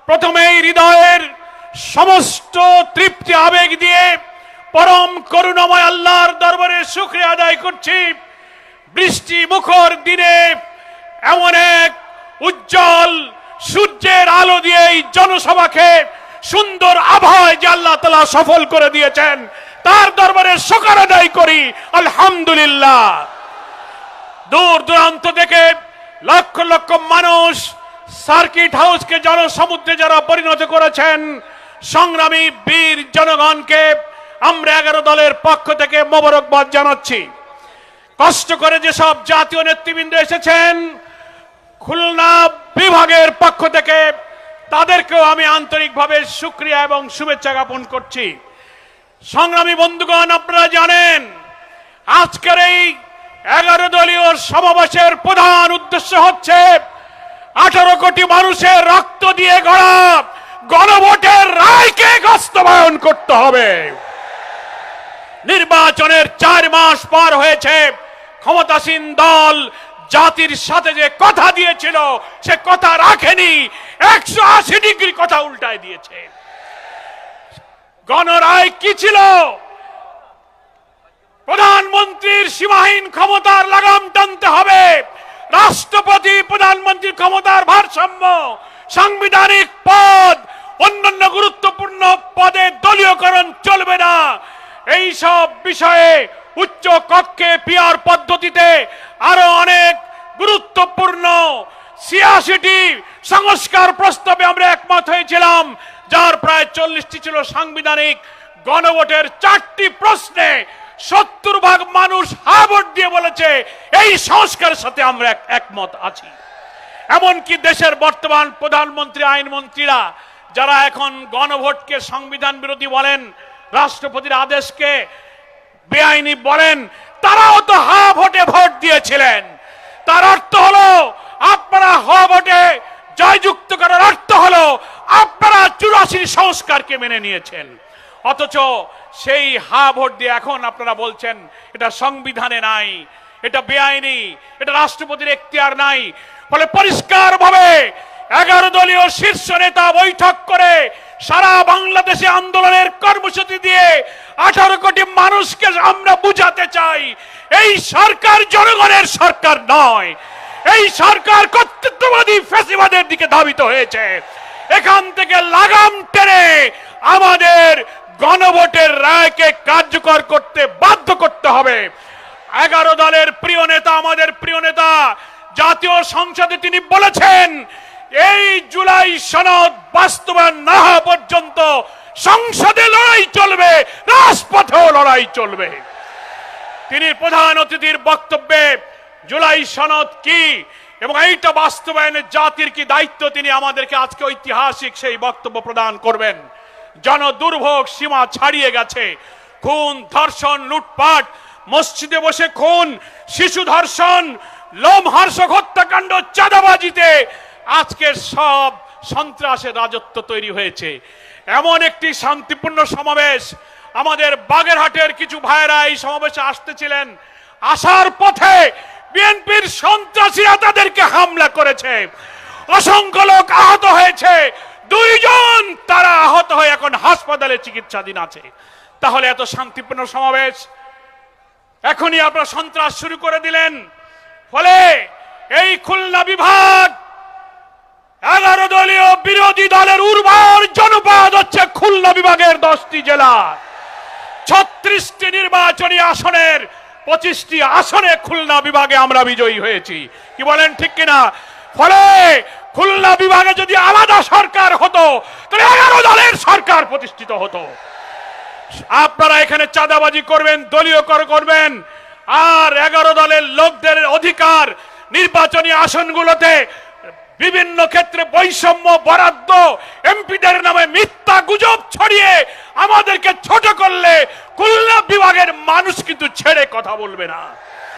প্রথমেই হৃদয়ের সমস্ত তৃপ্তি আবেগ দিয়ে পরম করুণাময় আল্লাহর দরবারে শুকরিয়া আদায় করছি। বৃষ্টি মুখর দিনে এমন এক উজ্জ্বল সূর্যের আলো দিয়ে এই জনসভাকে সুন্দর আবহাওয়ায় যে আল্লাহ তাআলা সফল করে দিয়েছেন তার দরবারে শুকর আদায় করি আলহামদুলিল্লাহ। দূর দূরান্ত থেকে লক্ষ লক্ষ মানুষ সার্কিট হাউসকে জনসমুদ্রে যারা পরিণত করেছেন, সংগ্রামী বীর জনগণকে আমরা 11 দলের পক্ষ থেকে মোবারকবাদ জানাচ্ছি। কষ্ট করে যেসব জাতীয় নেতৃবৃন্দ এসেছেন খুলনা বিভাগের পক্ষ থেকে তাদেরকেও আমি আন্তরিকভাবে শুকরিয়া এবং শুভেচ্ছা জ্ঞাপন করছি। সংগ্রামী বন্ধুগণ, আপনারা জানেন আজকের এই 11 দলীয় সমাবেশের প্রধান উদ্দেশ্য হচ্ছে 18 কোটি মানুষের রক্ত দিয়ে গড়া গণভোটের রায়কে বাস্তবায়ন করতে হবে। নির্বাচনের 4 মাস পার হয়েছে, ক্ষমতাসীন দল জাতির সাথে যে কথা দিয়েছিল সে কথা রাখেনি, 180 ডিগ্রি কথা উল্টায় দিয়েছে। গণরায় কি ছিল? প্রধানমন্ত্রীর সীমাহীন ক্ষমতার লাগাম টানতে হবে, রাষ্ট্রপতি প্রধানমন্ত্রীর ক্ষমতার ভারসাম্য, সাংবিধানিক পদ, অন্যান্য গুরুত্বপূর্ণ পদে দলীয়করণ চলবে না। এই সব বিষয়ে উচ্চ কক্ষে পিআর পদ্ধতিতে আরো অনেক গুরুত্বপূর্ণ 86টি সংস্কার প্রস্তাবে আমরা একমত হয়েছিলাম, যার প্রায় 40টি ছিল সাংবিধানিক। গণভোটের 4টি প্রশ্নে 70% মানুষ হা ভোট দিয়ে বলেছে এই সংস্কারের সাথে আমরা একমত আছি। এমনকি দেশের বর্তমান প্রধানমন্ত্রী, আইনমন্ত্রীরা যারা এখন গণভোটকে সংবিধান বিরোধী বলেন, রাষ্ট্রপতির আদেশকে বেআইনি বলেন, তারাও তো হা ভোটে ভোট দিয়েছিলেন। তার অর্থ হলো আপনারা হা ভোটে জয়যুক্ত করার অর্থ হলো আপনারা 84 সংস্কারকে মেনে নিয়েছেন। অথচ সেই হা ভোট দিয়ে এখন আপনারা বলছেন এটা সংবিধানে নাই, এটা বেআইনি, এটা রাষ্ট্রপতির এখতিয়ার নাই। ফলে পরিষ্কারভাবে 11 দলীয় শীর্ষ নেতা বৈঠক করে সারা বাংলাদেশে আন্দোলনের কর্মসূচি দিয়ে 18 কোটি মানুষকে আমরা বুঝাতে চাই এই সরকার জনগণের সরকার নয়, এই সরকার কর্তৃত্ববাদী ফ্যাসিবাদের দিকে ধাবিত হয়েছে। এখান থেকে লাগাম টেনে আমাদের গণভোটের রায়কে কার্যকর করতে বাধ্য করতে হবে। 11 দলের প্রিয় নেতা, আমাদের প্রিয় নেতা জাতীয় সংসদে তিনি বলেছেন এই জুলাই সনদ বাস্তবায়ন না হওয়া পর্যন্ত সংসদে লড়াই চলবে, রাজপথেও লড়াই চলবে। তিনি প্রধান অতিথির বক্তব্যে জুলাই সনদ কি এবং এইটা বাস্তবায়নের জাতির কি দায়িত্ব তিনি আমাদেরকে আজকে ঐতিহাসিক সেই বক্তব্য প্রদান করবেন। জনদুর্ভোগ সীমা ছাড়িয়ে গেছে, খুন, ধর্ষণ, লুটপাট, মসজিদে বসে খুন, শিশু ধর্ষণ, লোমহর্ষক হত্যাকাণ্ড, চাঁদাবাজিতে আজকের সব সন্ত্রাসের রাজত্ব তৈরি হয়েছে। এমন একটি শান্তিপূর্ণ সমাবেশ, আমাদের বাগেরহাটের কিছু ভাইরা এই সমাবেশে আসতেছিলেন, আসার পথে বিএনপির সন্ত্রাসীরা তাদেরকে হামলা করেছে, অসংখ্য লোক আহত হয়েছে, 2 জন তারা আহত হয়ে এখন হাসপাতালে চিকিৎসাধীন আছে। তাহলে এত শান্তিপূর্ণ সমাবেশ, এখনই আপনারা সন্ত্রাস শুরু করে দিলেন। ফলে এই খুলনা বিভাগ 11 দলীয় বিরোধী দলের উর্বর জনপদ হচ্ছে খুলনা বিভাগের 10টি জেলা, 36টি নির্বাচনী আসনের 25টি আসনে খুলনা বিভাগে আমরা বিজয়ী হয়েছি। কি বলেন, ঠিক কিনা? ফলে খুলনা বিভাগে যদি আলাদা সরকার হতো তাহলে 11 দলের সরকার প্রতিষ্ঠিত হতো। আপনারা এখানে চাঁদাবাজি করবেন, দলীয় করবেন, আর 11 দলের লোকদের অধিকার নির্বাচনী আসনগুলোতে বিভিন্ন ক্ষেত্রে বৈষম্য, বরাদ্দ, এমপিদের নামে মিথ্যা গুজব ছড়িয়ে আমাদেরকে ছোট করলে খুলনা বিভাগের মানুষ কিন্তু ছেড়ে কথা বলবে না।